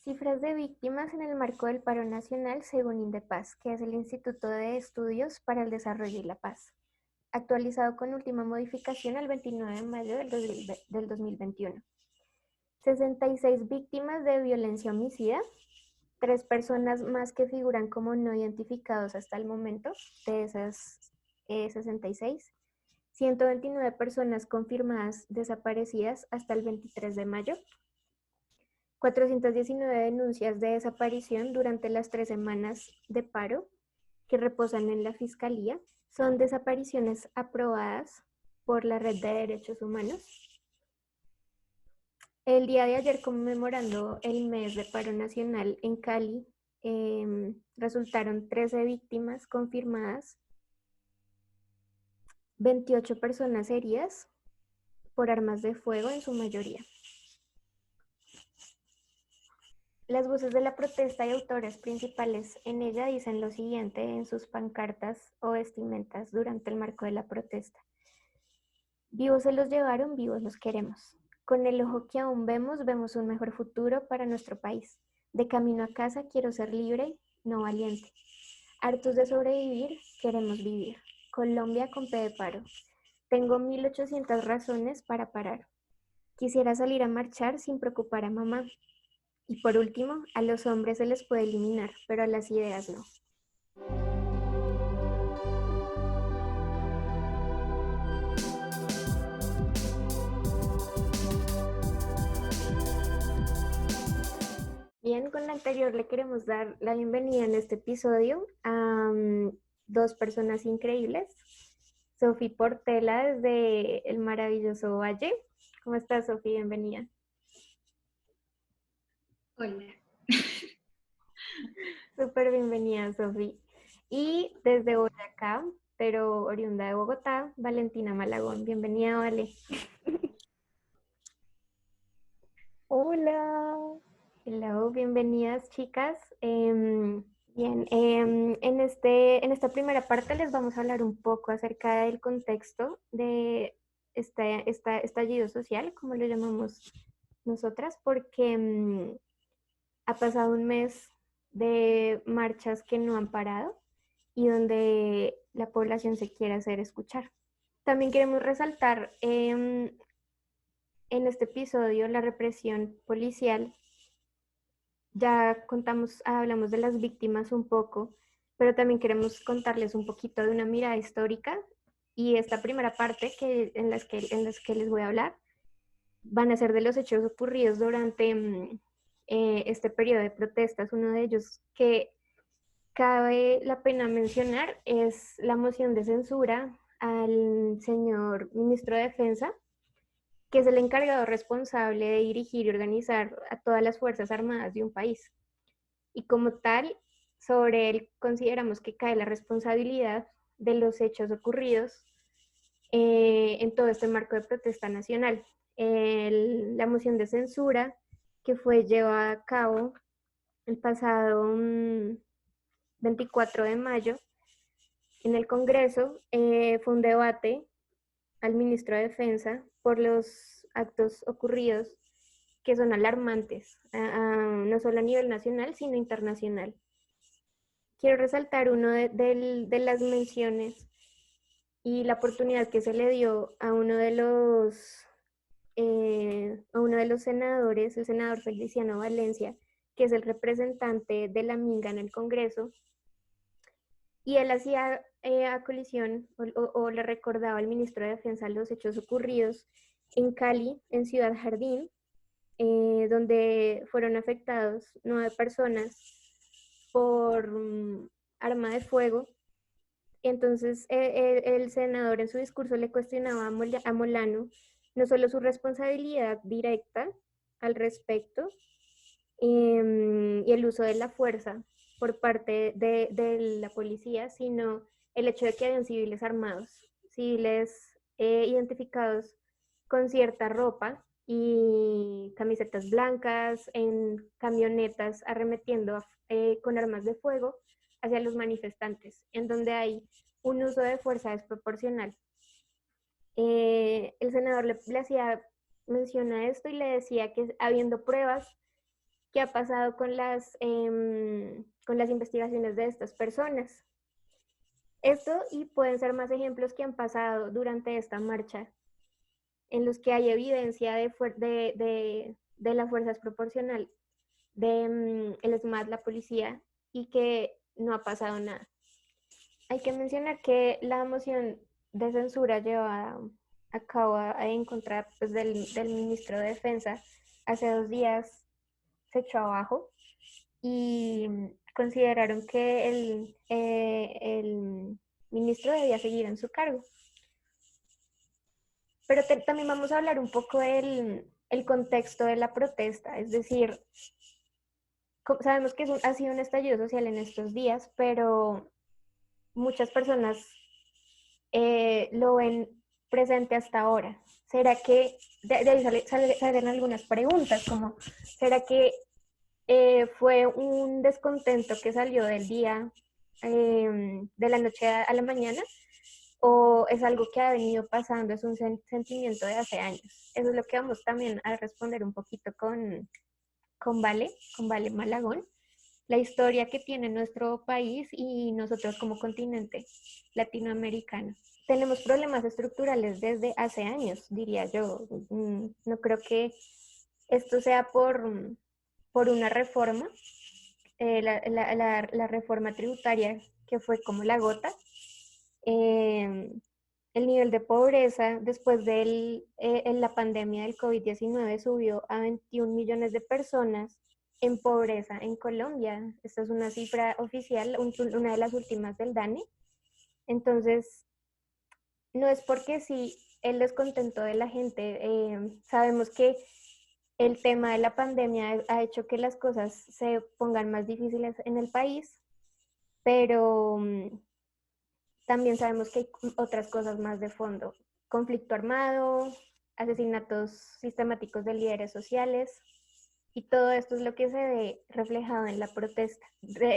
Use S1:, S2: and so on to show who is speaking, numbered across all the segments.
S1: Cifras de víctimas en el marco del paro nacional según Indepaz, que es el Instituto de Estudios para el Desarrollo y la Paz, actualizado con última modificación el 29 de mayo del 2021. 66 víctimas de violencia homicida, 3 personas más que figuran como no identificados hasta el momento, de esas 66, 129 personas confirmadas desaparecidas hasta el 23 de mayo, 419 denuncias de desaparición durante las 3 semanas de paro que reposan en la Fiscalía. Son desapariciones aprobadas por la Red de Derechos Humanos. El día de ayer, conmemorando el mes de paro nacional en Cali, resultaron 13 víctimas confirmadas, 28 personas heridas por armas de fuego en su mayoría. Las voces de la protesta y autores principales en ella dicen lo siguiente en sus pancartas o vestimentas durante el marco de la protesta. Vivos se los llevaron, vivos los queremos. Con el ojo que aún vemos, vemos un mejor futuro para nuestro país. De camino a casa quiero ser libre, no valiente. Hartos de sobrevivir, queremos vivir. Colombia con P de paro. Tengo 1800 razones para parar. Quisiera salir a marchar sin preocupar a mamá. Y por último, a los hombres se les puede eliminar, pero a las ideas no. Bien, con la anterior le queremos dar la bienvenida en este episodio a dos personas increíbles. Sofi Portela desde el maravilloso Valle. ¿Cómo estás, Sofi? Bienvenida.
S2: Hola.
S1: Súper bienvenida, Sofi. Y desde Boyacá, pero oriunda de Bogotá, Valentina Malagón. Bienvenida, Vale.
S3: Hola.
S1: Hello, bienvenidas, chicas. Bien, en esta primera parte les vamos a hablar un poco acerca del contexto de este estallido social, como lo llamamos nosotras, porque ha pasado un mes de marchas que no han parado y donde la población se quiere hacer escuchar. También queremos resaltar en este episodio la represión policial. Ya hablamos de las víctimas un poco, pero también queremos contarles un poquito de una mirada histórica y esta primera parte en las que les voy a hablar van a ser de los hechos ocurridos durante este periodo de protestas. Uno de ellos que cabe la pena mencionar es la moción de censura al señor ministro de Defensa, que es el encargado responsable de dirigir y organizar a todas las Fuerzas Armadas de un país. Y como tal, sobre él consideramos que cae la responsabilidad de los hechos ocurridos en todo este marco de protesta nacional. La moción de censura que fue llevada a cabo el pasado 24 de mayo en el Congreso fue un debate al ministro de Defensa por los actos ocurridos que son alarmantes, no solo a nivel nacional, sino internacional. Quiero resaltar uno de las menciones y la oportunidad que se le dio a uno de los senadores, el senador Feliciano Valencia, que es el representante de la Minga en el Congreso, y él hacía a colisión o le recordaba al ministro de Defensa los hechos ocurridos en Cali, en Ciudad Jardín, donde fueron afectados 9 personas por arma de fuego. Entonces, el senador en su discurso le cuestionaba a Molano no solo su responsabilidad directa al respecto y el uso de la fuerza por parte de la policía, sino el hecho de que habían civiles armados, civiles identificados con cierta ropa y camisetas blancas en camionetas arremetiendo con armas de fuego hacia los manifestantes, en donde hay un uso de fuerza desproporcional. El senador le hacía mención a esto y le decía que habiendo pruebas qué ha pasado con las investigaciones de estas personas. Esto y pueden ser más ejemplos que han pasado durante esta marcha, en los que hay evidencia de la fuerza desproporcional de el SMAT, la policía, y que no ha pasado nada. Hay que mencionar que la moción de censura llevada a cabo en contra pues, del ministro de Defensa hace 2 días se echó abajo y consideraron que el ministro debía seguir en su cargo. Pero también vamos a hablar un poco del contexto de la protesta, es decir, sabemos que ha sido un estallido social en estos días, pero muchas personas lo ven presente hasta ahora. ¿Será que de ahí salen algunas preguntas como, ¿será que fue un descontento que salió del día, de la noche a la mañana? ¿O es algo que ha venido pasando, es un sentimiento de hace años? Eso es lo que vamos también a responder un poquito con Vale Malagón, la historia que tiene nuestro país y nosotros como continente latinoamericano. Tenemos problemas estructurales desde hace años, diría yo. No creo que esto sea por una reforma, la reforma tributaria que fue como la gota. Eh, el nivel de pobreza después de la pandemia del COVID-19 subió a 21 millones de personas en pobreza en Colombia. Esta es una cifra oficial, una de las últimas del DANE. Entonces, no es porque sí el descontento de la gente. Sabemos que el tema de la pandemia ha hecho que las cosas se pongan más difíciles en el país, pero también sabemos que hay otras cosas más de fondo. Conflicto armado, asesinatos sistemáticos de líderes sociales, y todo esto es lo que se ve reflejado en la protesta.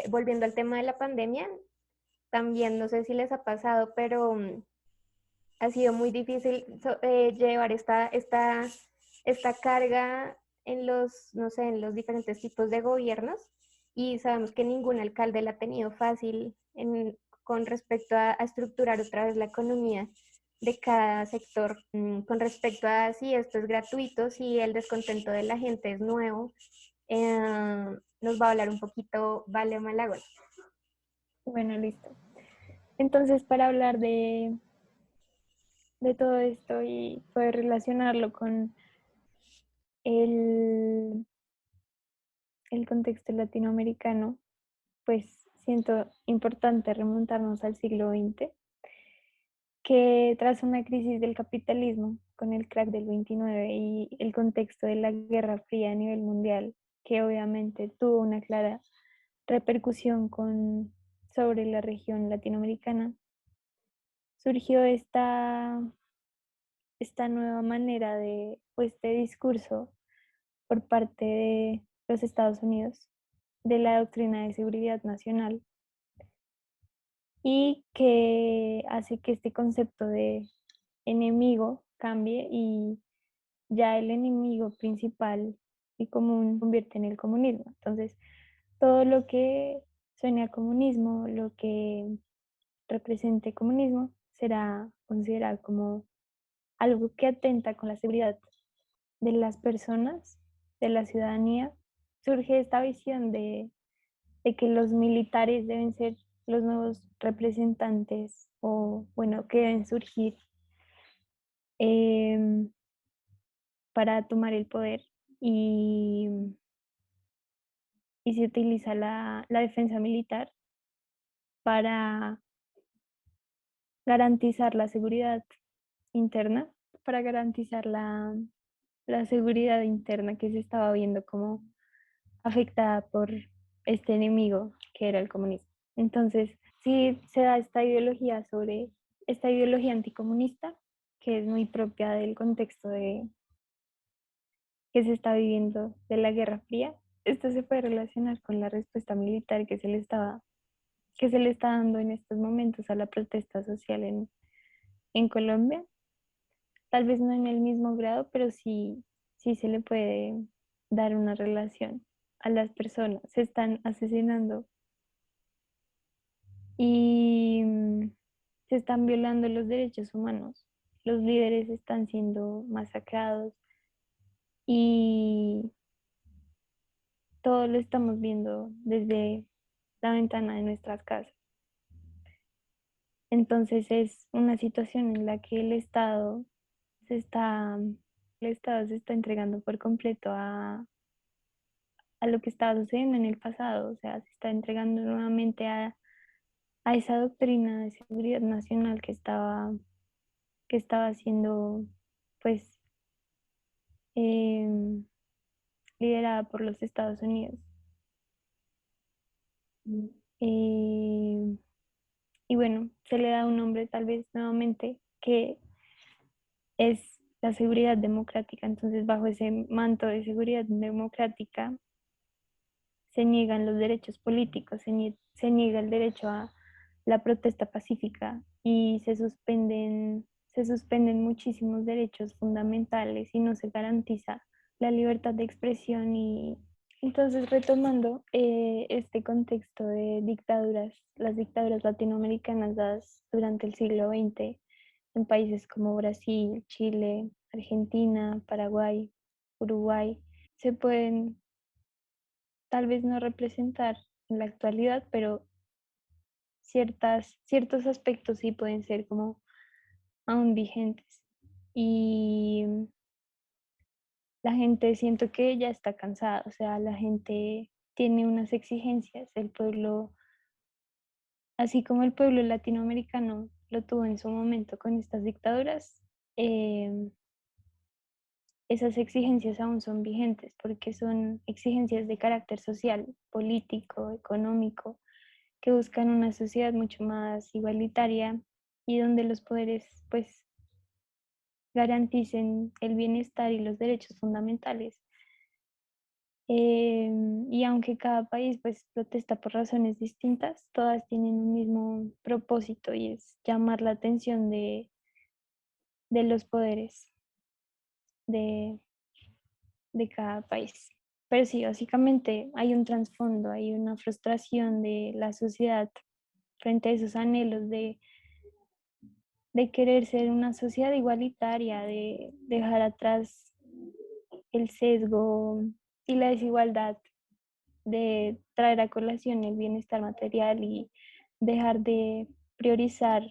S1: Volviendo al tema de la pandemia, también no sé si les ha pasado, pero ha sido muy difícil llevar esta carga en no sé, en los diferentes tipos de gobiernos, y sabemos que ningún alcalde la ha tenido fácil con respecto a estructurar otra vez la economía de cada sector, con respecto a si esto es gratuito, si el descontento de la gente es nuevo. Nos va a hablar un poquito Vale Malagón.
S2: Bueno, listo. Entonces, para hablar de todo esto y poder relacionarlo con el, el contexto latinoamericano, pues siento importante remontarnos al siglo XX, que tras una crisis del capitalismo con el crack del 29 y el contexto de la Guerra Fría a nivel mundial, que obviamente tuvo una clara repercusión sobre la región latinoamericana, surgió esta nueva manera de discurso por parte de los Estados Unidos, de la doctrina de seguridad nacional, y que hace que este concepto de enemigo cambie y ya el enemigo principal y común convierte en el comunismo. Entonces, todo lo que suene a comunismo, lo que represente comunismo, será considerado como algo que atenta con la seguridad de las personas, de la ciudadanía. Surge esta visión de que los militares deben ser los nuevos representantes o, bueno, que deben surgir eh, para tomar el poder y, y se utiliza la defensa militar para garantizar la seguridad interna, para garantizar la seguridad interna que se estaba viendo como afectada por este enemigo que era el comunismo. Entonces, sí se da esta ideología anticomunista, que es muy propia del contexto que se está viviendo de la Guerra Fría. Esto se puede relacionar con la respuesta militar que se le está dando en estos momentos a la protesta social en Colombia. Tal vez no en el mismo grado, pero sí se le puede dar una relación. a las personas, se están asesinando y se están violando los derechos humanos. Los líderes están siendo masacrados y todo lo estamos viendo desde la ventana de nuestras casas. Entonces es una situación en la que se está, el Estado se está entregando por completo a lo que estaba sucediendo en el pasado, o sea, se está entregando nuevamente a esa doctrina de seguridad nacional que estaba siendo, pues, eh, liderada por los Estados Unidos. Eh, y bueno, se le da un nombre tal vez nuevamente que es la seguridad democrática. Entonces, bajo ese manto de seguridad democrática, se niegan los derechos políticos, se niega el derecho a la protesta pacífica y se suspenden muchísimos derechos fundamentales y no se garantiza la libertad de expresión. Y entonces, retomando este contexto de dictaduras, las dictaduras latinoamericanas dadas durante el siglo XX en países como Brasil, Chile, Argentina, Paraguay, Uruguay, se pueden tal vez no representar en la actualidad, pero ciertos aspectos sí pueden ser como aún vigentes. Y la gente siento que ya está cansada, o sea, la gente tiene unas exigencias, el pueblo, así como el pueblo latinoamericano lo tuvo en su momento con estas dictaduras, esas exigencias aún son vigentes porque son exigencias de carácter social, político, económico, que buscan una sociedad mucho más igualitaria y donde los poderes pues garanticen el bienestar y los derechos fundamentales. Y aunque cada país pues protesta por razones distintas, todas tienen un mismo propósito y es llamar la atención de los poderes de, de cada país. Pero sí, básicamente hay un trasfondo, hay una frustración de la sociedad frente a esos anhelos de querer ser una sociedad igualitaria, de dejar atrás el sesgo y la desigualdad, de traer a colación el bienestar material y dejar de priorizar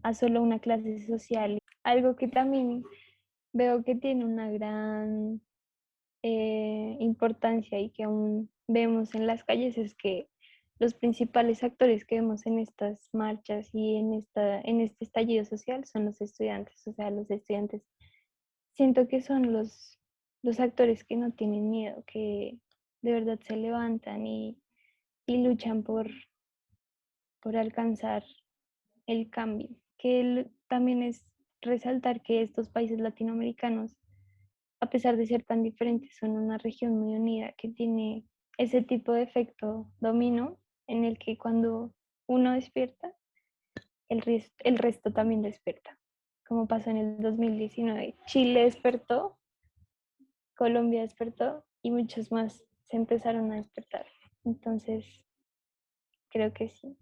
S2: a solo una clase social. Algo que también veo que tiene una gran importancia y que aún vemos en las calles es que los principales actores que vemos en estas marchas y en este estallido social son los estudiantes. O sea, los estudiantes siento que son los actores que no tienen miedo, que de verdad se levantan y luchan por alcanzar el cambio. También es resaltar que estos países latinoamericanos, a pesar de ser tan diferentes, son una región muy unida que tiene ese tipo de efecto dominó en el que cuando uno despierta, el resto también despierta, como pasó en el 2019. Chile despertó, Colombia despertó y muchos más se empezaron a despertar. Entonces, creo que sí.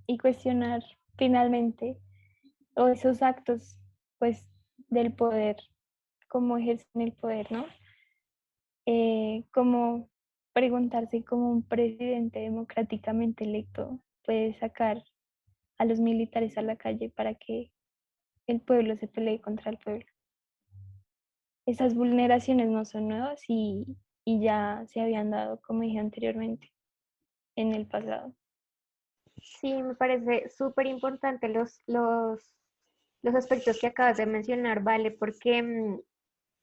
S2: Y cuestionar finalmente o esos actos, pues, del poder, cómo ejercen el poder, ¿no? Como preguntarse cómo un presidente democráticamente electo puede sacar a los militares a la calle para que el pueblo se pelee contra el pueblo. Esas vulneraciones no son nuevas y ya se habían dado, como dije anteriormente, en el pasado.
S1: Sí, me parece súper importante los aspectos que acabas de mencionar, ¿vale? Porque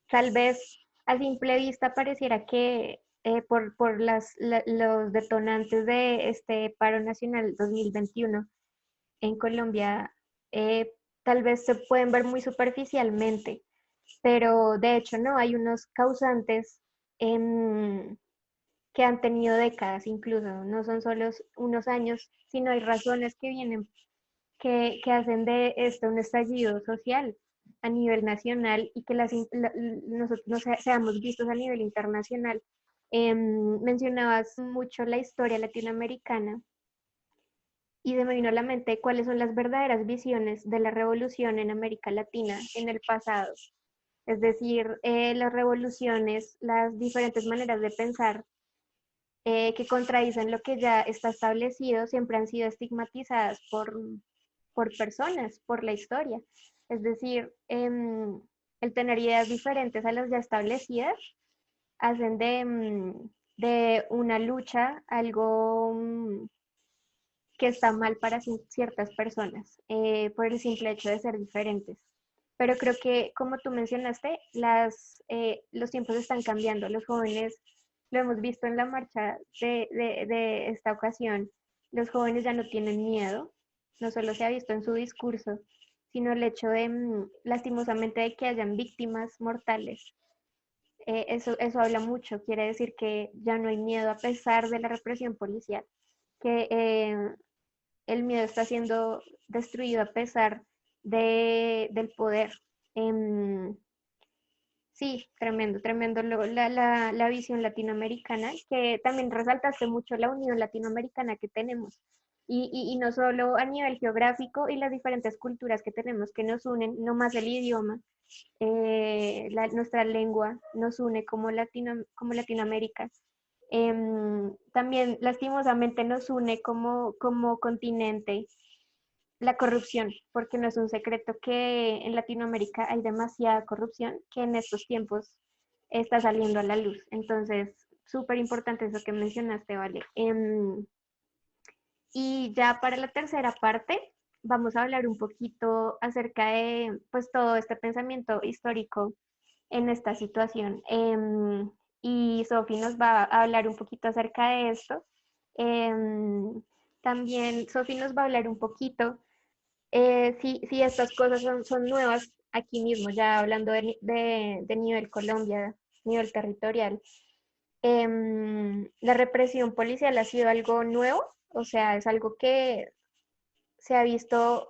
S1: tal vez a simple vista pareciera que por los detonantes de este paro nacional 2021 en Colombia, tal vez se pueden ver muy superficialmente, pero de hecho no, hay unos causantes que han tenido décadas incluso, no son solo unos años, sino hay razones que vienen, que hacen de esto un estallido social a nivel nacional y que nosotros no seamos vistos a nivel internacional Mencionabas mucho la historia latinoamericana y se me vino a la mente cuáles son las verdaderas visiones de la revolución en América Latina en el pasado. Es decir, las revoluciones, las diferentes maneras de pensar que contradicen lo que ya está establecido, siempre han sido estigmatizadas por personas, por la historia. Es decir, el tener ideas diferentes a las ya establecidas hacen de una lucha algo que está mal para ciertas personas por el simple hecho de ser diferentes. Pero creo que, como tú mencionaste, los tiempos están cambiando. Los jóvenes, lo hemos visto en la marcha de esta ocasión, los jóvenes ya no tienen miedo, no solo se ha visto en su discurso, sino el hecho de, lastimosamente, de que hayan víctimas mortales. Eso habla mucho, quiere decir que ya no hay miedo a pesar de la represión policial, que el miedo está siendo destruido a pesar del poder. Em, sí, tremendo, tremendo la visión latinoamericana, que también resaltaste mucho la unión latinoamericana que tenemos. Y no solo a nivel geográfico y las diferentes culturas que tenemos que nos unen, no más el idioma, nuestra lengua nos une como Latinoamérica. También lastimosamente nos une como continente la corrupción, porque no es un secreto que en Latinoamérica hay demasiada corrupción que en estos tiempos está saliendo a la luz. Entonces, súper importante eso que mencionaste, ¿vale? Y ya para la tercera parte, vamos a hablar un poquito acerca de pues todo este pensamiento histórico en esta situación. Y Sofi nos va a hablar un poquito acerca de esto. Em, También Sofi nos va a hablar un poquito si estas cosas son nuevas aquí mismo, ya hablando de nivel Colombia, nivel territorial. La represión policial ha sido algo nuevo, o sea, es algo que se ha visto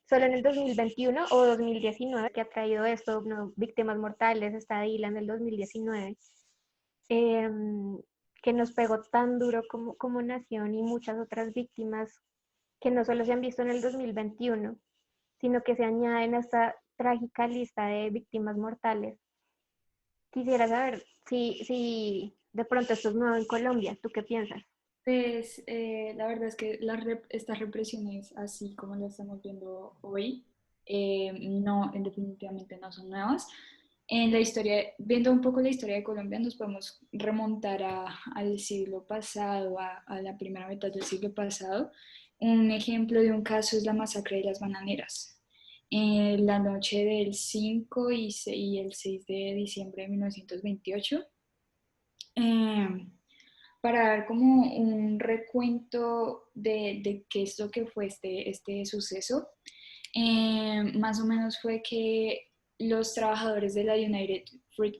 S1: solo en el 2021 o 2019, que ha traído esto, ¿no? Víctimas mortales, está Dylan en el 2019, em, que nos pegó tan duro como nación y muchas otras víctimas que no solo se han visto en el 2021, sino que se añaden a esta trágica lista de víctimas mortales. Quisiera saber si de pronto esto es nuevo en Colombia, ¿tú qué piensas?
S3: Pues la verdad es que estas represiones, así como las estamos viendo hoy, no, definitivamente no son nuevas. En la historia, viendo un poco la historia de Colombia, nos podemos remontar al siglo pasado, a la primera mitad del siglo pasado. Un ejemplo de un caso es la masacre de las bananeras. La noche del 5 y el 6 de diciembre de 1928. Eh, para dar como un recuento de qué es lo que fue este suceso, más o menos fue que los trabajadores de la United Fruit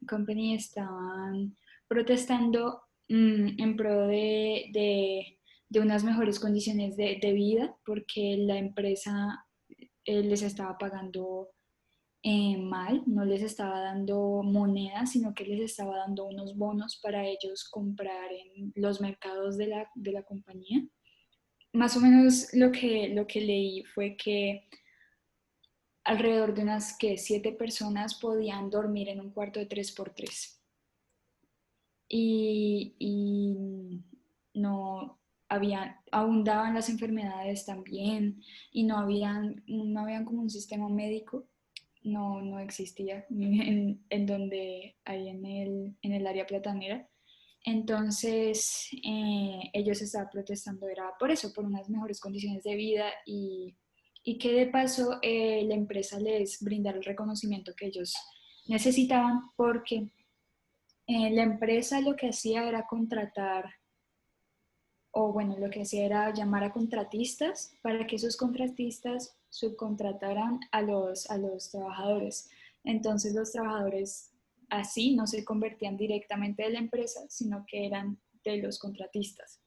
S3: Company estaban protestando en pro de unas mejores condiciones de vida porque la empresa les estaba pagando mal, no les estaba dando monedas, sino que les estaba dando unos bonos para ellos comprar en los mercados de la compañía. Más o menos lo que leí fue que alrededor de unas que 7 personas podían dormir en un cuarto de 3x3 y no abundaban las enfermedades también y no habían como un sistema médico, no existía en donde hay en el área platanera. Entonces, ellos estaban protestando, era por eso, por unas mejores condiciones de vida y que de paso la empresa les brindara el reconocimiento que ellos necesitaban porque la empresa lo que hacía era contratar, o bueno, lo que hacía era llamar a contratistas para que esos contratistas subcontrataran a los trabajadores. Entonces los trabajadores así no se convertían directamente de la empresa, sino que eran de los contratistas.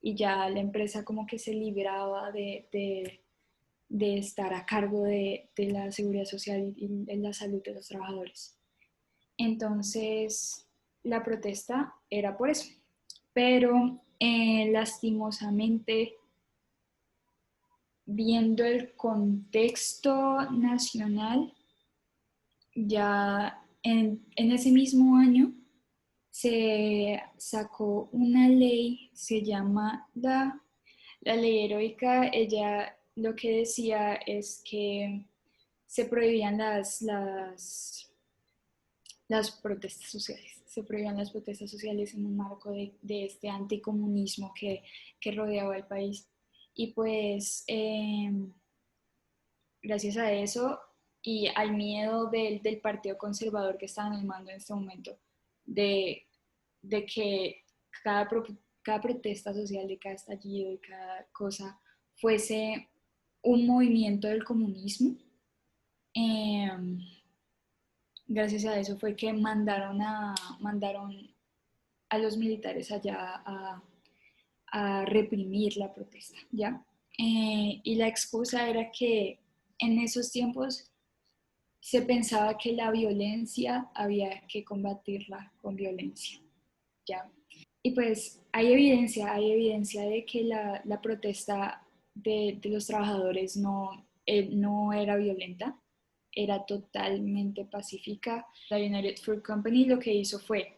S3: Y ya la empresa como que se libraba de estar a cargo de la seguridad social y la salud de los trabajadores. Entonces, la protesta era por eso. Pero lastimosamente, viendo el contexto nacional, ya en ese mismo año se sacó una ley, se llama la ley heroica. Ella lo que decía es que se prohibían las protestas sociales. Se prohibían las protestas sociales en un marco de este anticomunismo que rodeaba el país. Y pues gracias a eso y al miedo del Partido Conservador que está en el mando en este momento, de, de que cada, cada protesta social, de cada estallido, de cada cosa, fuese un movimiento del comunismo. Eh, Gracias a eso fue que mandaron a los militares allá a reprimir la protesta, ¿ya? Y la excusa era que en esos tiempos se pensaba que la violencia había que combatirla con violencia, ¿ya? Y pues hay evidencia de que la protesta de los trabajadores no era violenta, era totalmente pacífica. La United Fruit Company lo que hizo fue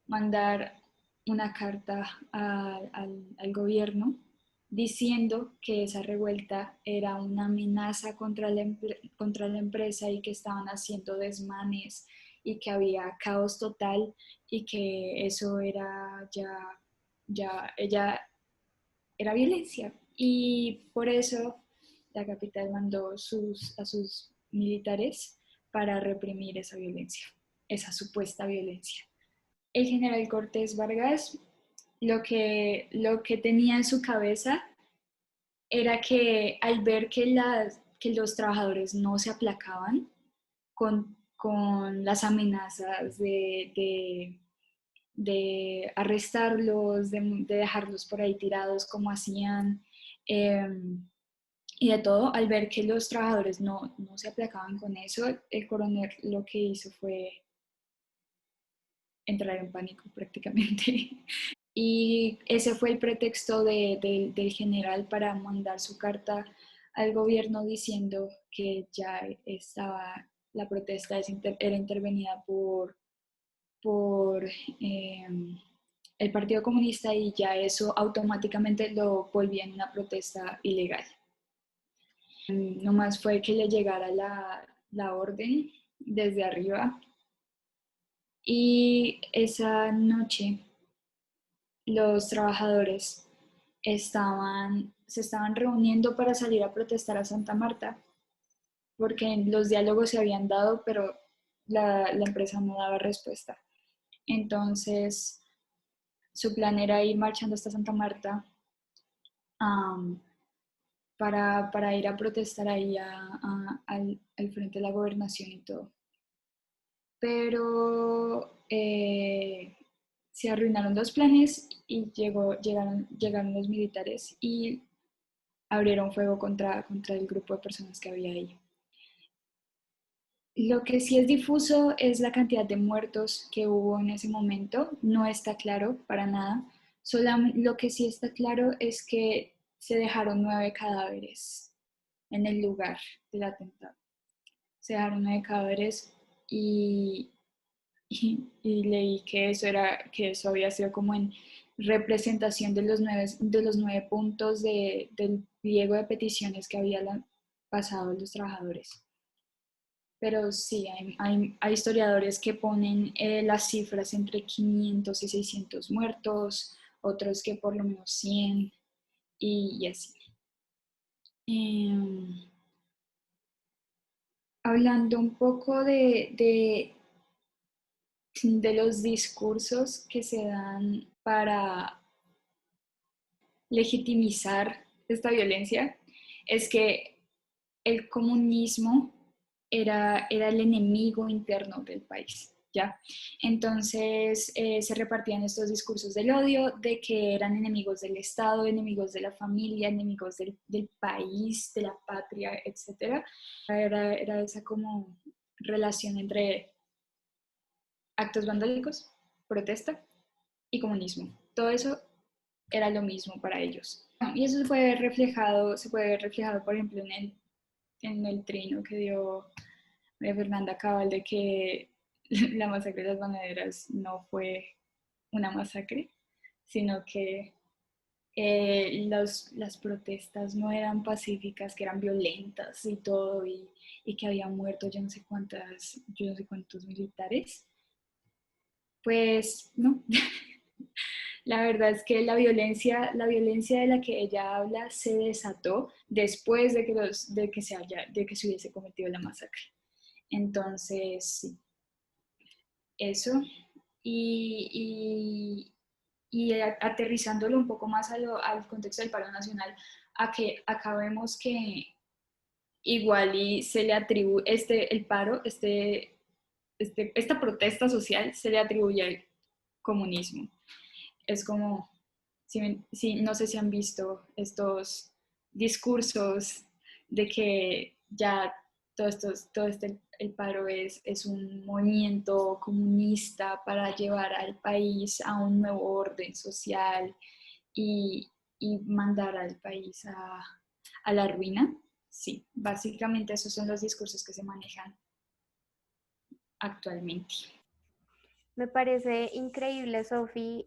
S3: mandar una carta al gobierno diciendo que esa revuelta era una amenaza contra la empresa y que estaban haciendo desmanes y que había caos total y que eso era ella era violencia. Y por eso la capital mandó a sus militares para reprimir esa violencia, esa supuesta violencia. El general Cortés Vargas lo que tenía en su cabeza era que al ver que los trabajadores no se aplacaban con las amenazas de arrestarlos, de dejarlos por ahí tirados como hacían, eh, y de todo, al ver que los trabajadores no se aplacaban con eso, el coronel lo que hizo fue entrar en pánico prácticamente. Y ese fue el pretexto del general para mandar su carta al gobierno diciendo que ya estaba, la protesta era intervenida por el Partido Comunista y ya eso automáticamente lo volvía en una protesta ilegal. Nomás fue que le llegara la orden desde arriba y esa noche los trabajadores se estaban reuniendo para salir a protestar a Santa Marta, porque los diálogos se habían dado, pero la empresa no daba respuesta. Entonces, su plan era ir marchando hasta Santa Marta um, para ir a protestar ahí al frente de la gobernación y todo. Pero se arruinaron los planes y llegaron los militares y abrieron fuego contra el grupo de personas que había ahí. Lo que sí es difuso es la cantidad de muertos que hubo en ese momento. No está claro para nada. Lo que sí está claro es que se dejaron 9 cadáveres en el lugar del atentado. Se dejaron 9 cadáveres y, y leí que que eso había sido como en representación de los 9 puntos del pliego de peticiones que había pasado los trabajadores. Pero sí, hay historiadores que ponen las cifras entre 500 y 600 muertos, otros que por lo menos 100 y así. Eh, Hablando un poco de los discursos que se dan para legitimizar esta violencia, es que el comunismo era el enemigo interno del país, ¿ya? Entonces se repartían estos discursos del odio, de que eran enemigos del Estado, enemigos de la familia, enemigos del país, de la patria, etc. Era esa como relación entre actos vandálicos protesta y comunismo. Todo eso era lo mismo para ellos. Y eso se puede ver reflejado, por ejemplo, en el trino que dio María Fernanda Cabal de que la masacre de las bananeras no fue una masacre, sino que las protestas no eran pacíficas, que eran violentas y todo, y que habían muerto yo no sé cuántos militares. Pues no, la verdad es que la violencia de la que ella habla se desató después de que se hubiese cometido la masacre. Entonces, sí, eso. Y aterrizándolo un poco más al contexto del paro nacional, a que acá vemos que igual y se le atribuye el paro, esta protesta social se le atribuye al comunismo. Es como, no sé si han visto estos discursos de que ya el paro es un movimiento comunista para llevar al país a un nuevo orden social y, y mandar al país a la ruina. Sí, básicamente esos son los discursos que se manejan actualmente.
S1: Me parece increíble, Sofi,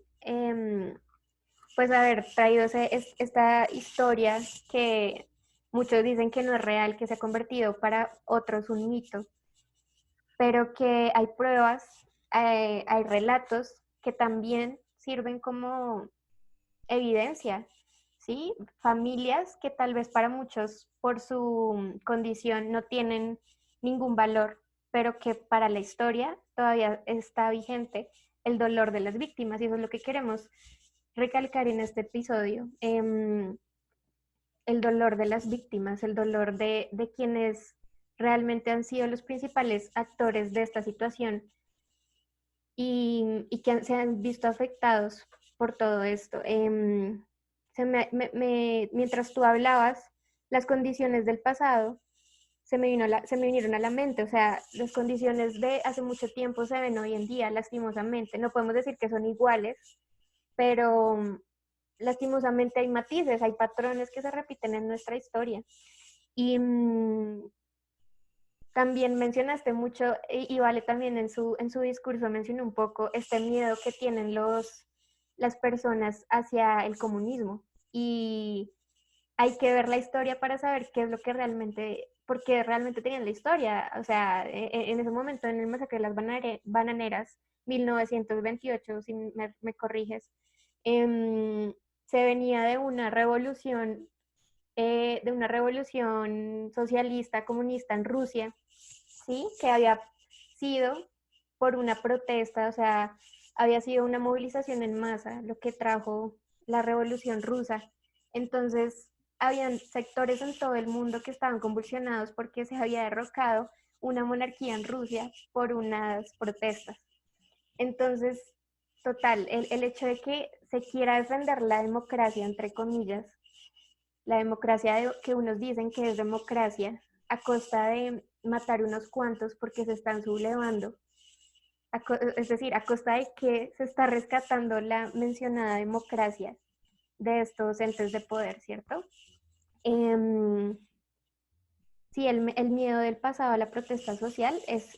S1: pues haber traído esta historia que muchos dicen que no es real, que se ha convertido para otros un mito, pero que hay pruebas, hay relatos que también sirven como evidencia, ¿sí? Familias que tal vez para muchos por su condición no tienen ningún valor, pero que para la historia todavía está vigente el dolor de las víctimas, y eso es lo que queremos recalcar en este episodio. El dolor de las víctimas, el dolor de quienes realmente han sido los principales actores de esta situación y que se han visto afectados por todo esto. Mientras tú hablabas, las condiciones del pasado se me vinieron a la mente, o sea, las condiciones de hace mucho tiempo se ven hoy en día, lastimosamente. No podemos decir que son iguales, pero lastimosamente hay matices, hay patrones que se repiten en nuestra historia. Y también mencionaste mucho, y Vale también en su discurso mencionó un poco este miedo que tienen las personas hacia el comunismo. Y hay que ver la historia para saber qué es lo que realmente, por qué realmente tenían la historia. O sea, en ese momento, en el masacre de las bananeras, 1928, si me corriges, se venía de una revolución socialista, comunista en Rusia, ¿sí? Que había sido por una protesta, o sea, había sido una movilización en masa, lo que trajo la revolución rusa. Entonces, habían sectores en todo el mundo que estaban convulsionados porque se había derrocado una monarquía en Rusia por unas protestas. Entonces, total, el hecho de que se quiera defender la democracia, entre comillas, la democracia que unos dicen que es democracia, a costa de matar unos cuantos porque se están sublevando, es decir, a costa de que se está rescatando la mencionada democracia de estos entes de poder, ¿cierto? Eh, sí, el miedo del pasado a la protesta social es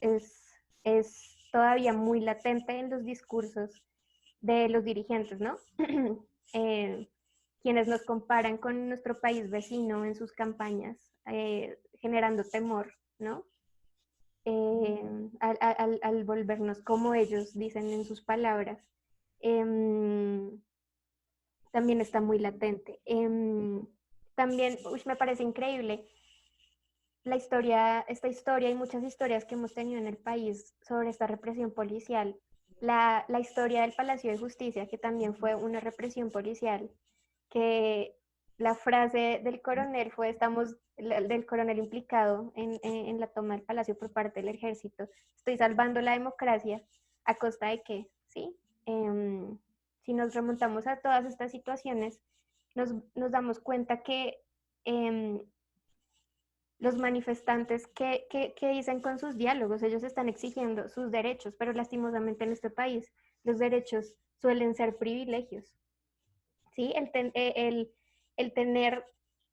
S1: todavía muy latente en los discursos de los dirigentes, ¿no? eh, Quienes nos comparan con nuestro país vecino en sus campañas, generando temor, ¿no? Al volvernos como ellos dicen en sus palabras, también está muy latente. También me parece increíble esta historia y muchas historias que hemos tenido en el país sobre esta represión policial. La historia del Palacio de Justicia, que también fue una represión policial, que la frase del coronel fue, del coronel implicado en la toma del palacio por parte del ejército, estoy salvando la democracia, ¿a costa de qué? ¿Sí? Si nos remontamos a todas estas situaciones, nos damos cuenta que los manifestantes, ¿qué dicen con sus diálogos? Ellos están exigiendo sus derechos, pero lastimosamente en este país los derechos suelen ser privilegios. ¿Sí? El tener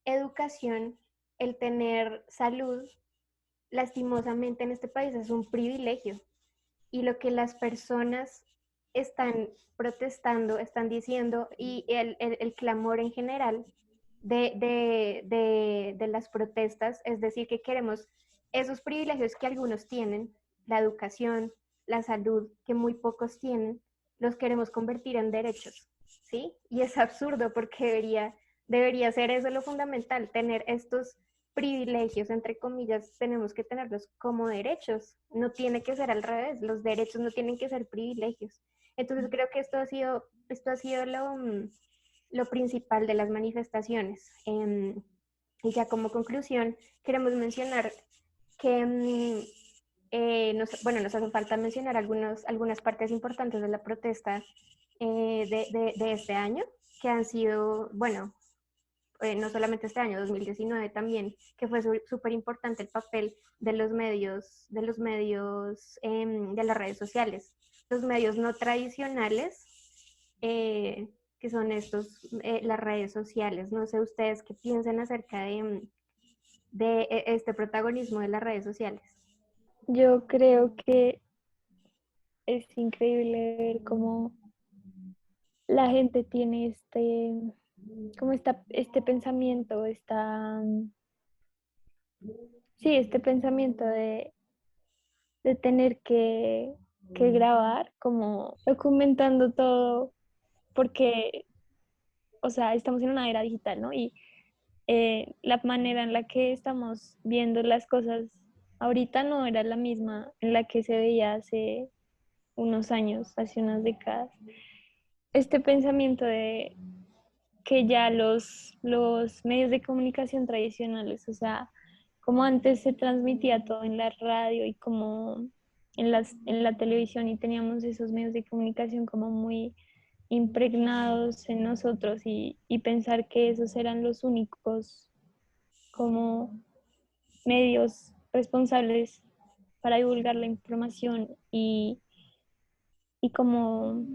S1: educación, el tener salud, lastimosamente en este país es un privilegio. Y lo que las personas están protestando, están diciendo, y el clamor en general de las protestas, es decir, que queremos esos privilegios que algunos tienen, la educación, la salud, que muy pocos tienen, los queremos convertir en derechos, ¿sí? Y es absurdo porque debería ser eso lo fundamental, tener estos privilegios, entre comillas, tenemos que tenerlos como derechos, no tiene que ser al revés, los derechos no tienen que ser privilegios. Entonces creo que esto ha sido lo principal de las manifestaciones. Y ya como conclusión, queremos mencionar que, nos hace falta mencionar algunas partes importantes de la protesta de este año, que han sido, bueno, no solamente este año, 2019 también, que fue súper importante el papel de las redes sociales, los medios no tradicionales, que son las redes sociales. No sé ustedes qué piensan acerca de este protagonismo de las redes sociales.
S2: Yo creo que es increíble ver cómo la gente tiene este pensamiento, este pensamiento de tener que grabar, como documentando todo, porque, o sea, estamos en una era digital, ¿no? Y la manera en la que estamos viendo las cosas ahorita no era la misma en la que se veía hace unos años, hace unas décadas. Este pensamiento de que ya los medios de comunicación tradicionales, o sea, como antes se transmitía todo en la radio y como en la televisión y teníamos esos medios de comunicación como muy impregnados en nosotros y pensar que esos eran los únicos como medios responsables para divulgar la información y como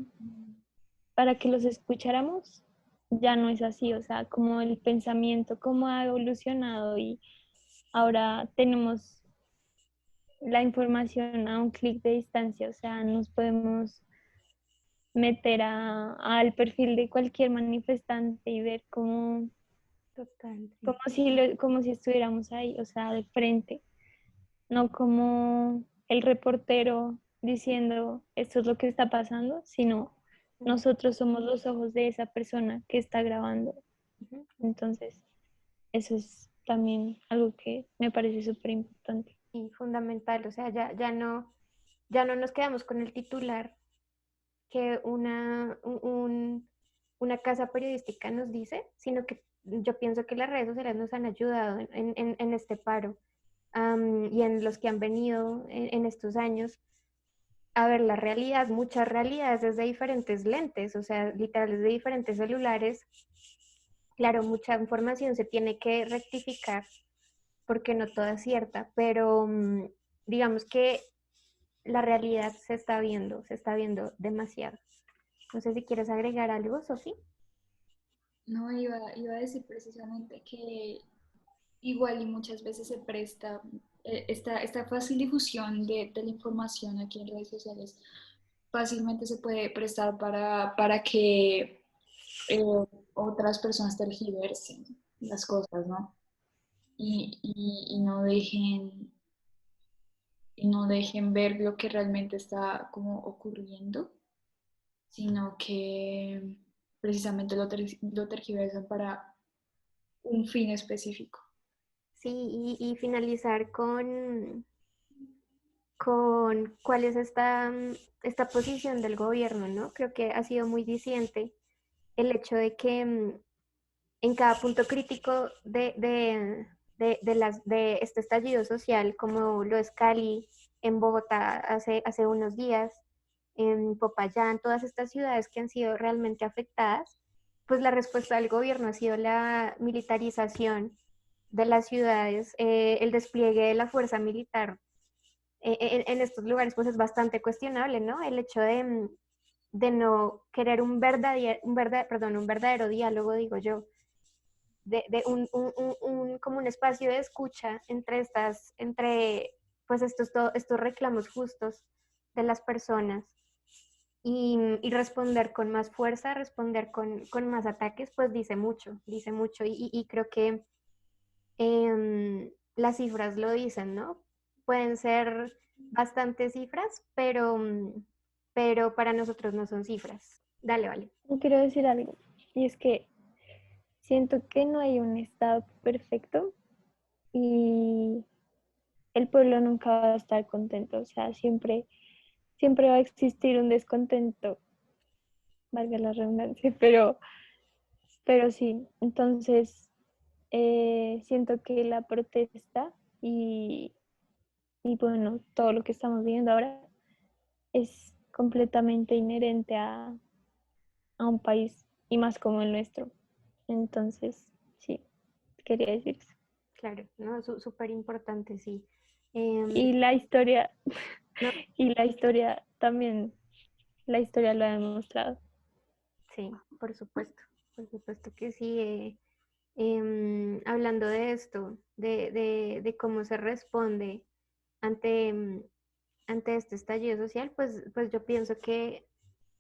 S2: para que los escucháramos, ya no es así, o sea, como el pensamiento, cómo ha evolucionado y ahora tenemos la información a un clic de distancia, o sea, nos podemos meter al perfil de cualquier manifestante y ver
S1: Total.
S2: como si estuviéramos ahí, o sea, de frente, no como el reportero diciendo esto es lo que está pasando, sino nosotros somos los ojos de esa persona que está grabando.
S1: Uh-huh.
S2: Entonces, eso es también algo que me parece súper importante.
S1: Y fundamental, o sea, ya no nos quedamos con el titular que una casa periodística nos dice, sino que yo pienso que las redes sociales nos han ayudado en este paro, y en los que han venido en estos años a ver la realidad, muchas realidades desde diferentes lentes, o sea, literal desde diferentes celulares. Claro, mucha información se tiene que rectificar porque no toda es cierta, pero digamos que la realidad se está viendo demasiado. No sé si quieres agregar algo, Sofi.
S3: No, iba a decir precisamente que igual y muchas veces se presta esta fácil difusión de la información aquí en redes sociales, fácilmente se puede prestar para que otras personas tergiversen las cosas, ¿no? Y no dejen ver lo que realmente está como ocurriendo, sino que precisamente lo tergiversan para un fin específico.
S1: Sí, y finalizar con cuál es esta posición del gobierno, ¿no? Creo que ha sido muy diciente el hecho de que en cada punto crítico de este estallido social, como lo es Cali, en Bogotá hace unos días, en Popayán, todas estas ciudades que han sido realmente afectadas, pues la respuesta del gobierno ha sido la militarización de las ciudades, el despliegue de la fuerza militar en estos lugares pues es bastante cuestionable, ¿no? El hecho de no querer un verdadero diálogo, digo yo, de como un espacio de escucha entre pues estos reclamos justos de las personas y responder con más fuerza, responder con más ataques, pues dice mucho y creo que las cifras lo dicen, ¿no? Pueden ser bastantes cifras, pero para nosotros no son cifras. Dale, vale.
S2: Quiero decir algo, y es que siento que no hay un estado perfecto y el pueblo nunca va a estar contento, o sea, siempre va a existir un descontento, valga la redundancia, pero sí, entonces siento que la protesta y bueno, todo lo que estamos viendo ahora es completamente inherente a un país y más como el nuestro. Entonces, sí, quería decir eso.
S1: Claro, ¿no? Súper importante, sí.
S2: Y la historia,
S1: No,
S2: y la historia también, la historia lo ha demostrado.
S1: sí, por supuesto que sí. Hablando de esto, de cómo se responde ante, ante este estallido social, pues yo pienso que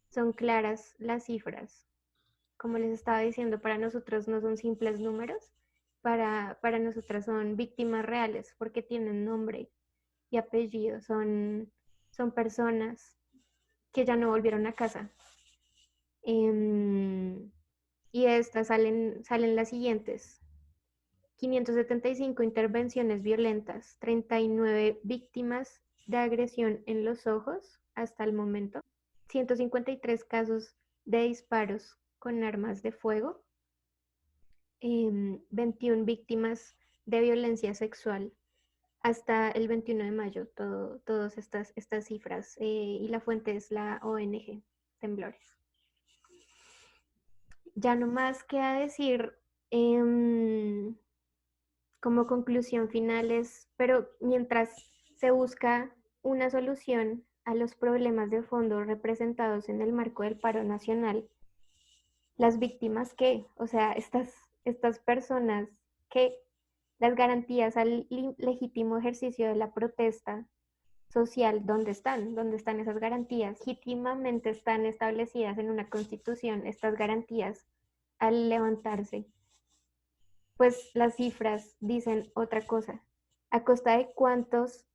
S1: son claras las cifras. Como les estaba diciendo, para nosotros no son simples números, para nosotras son víctimas reales porque tienen nombre y apellido, son personas que ya no volvieron a casa. Y de estas salen las siguientes. 575 intervenciones violentas, 39 víctimas de agresión en los ojos hasta el momento, 153 casos de disparos con armas de fuego, 21 víctimas de violencia sexual hasta el 21 de mayo, todas estas cifras, y la fuente es la ONG Temblores. Ya no más queda decir como conclusión final es, pero mientras se busca una solución a los problemas de fondo representados en el marco del paro nacional, las víctimas que, o sea, estas personas que las garantías al legítimo ejercicio de la protesta social, ¿dónde están esas garantías? Legítimamente están establecidas en una constitución estas garantías al levantarse. Pues las cifras dicen otra cosa. ¿A costa de cuántos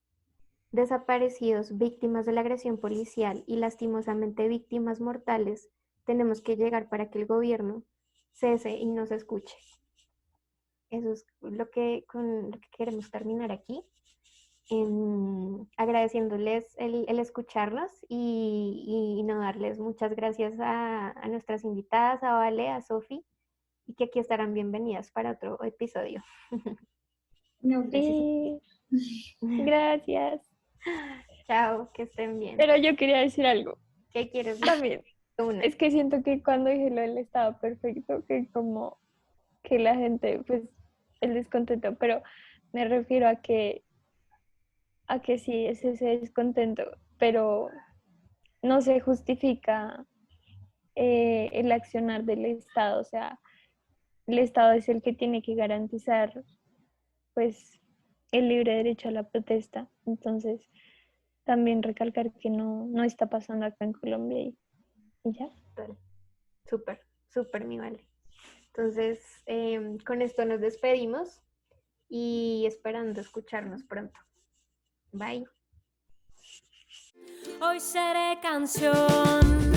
S1: desaparecidos, víctimas de la agresión policial y lastimosamente víctimas mortales tenemos que llegar para que el gobierno cese y nos escuche? Eso es con lo que queremos terminar aquí. Agradeciéndoles el escucharnos y no darles muchas gracias a nuestras invitadas, a Vale, a Sofi, y que aquí estarán bienvenidas para otro episodio.
S3: No, gracias.
S2: Sí, gracias.
S1: Chao, que estén bien.
S2: Pero yo quería decir algo
S1: ¿Qué quieres decir?
S2: también.
S1: Una.
S2: Es que siento que cuando dije lo del estado perfecto, que como que la gente, pues, el descontento, pero me refiero a que sí es ese descontento, pero no se justifica el accionar del Estado, o sea, el Estado es el que tiene que garantizar, pues, el libre derecho a la protesta. Entonces, también recalcar que no está pasando acá en Colombia y ya.
S1: Súper, súper, mi Vale. Entonces, con esto nos despedimos y esperando escucharnos pronto. Bye.
S4: Hoy seré canción.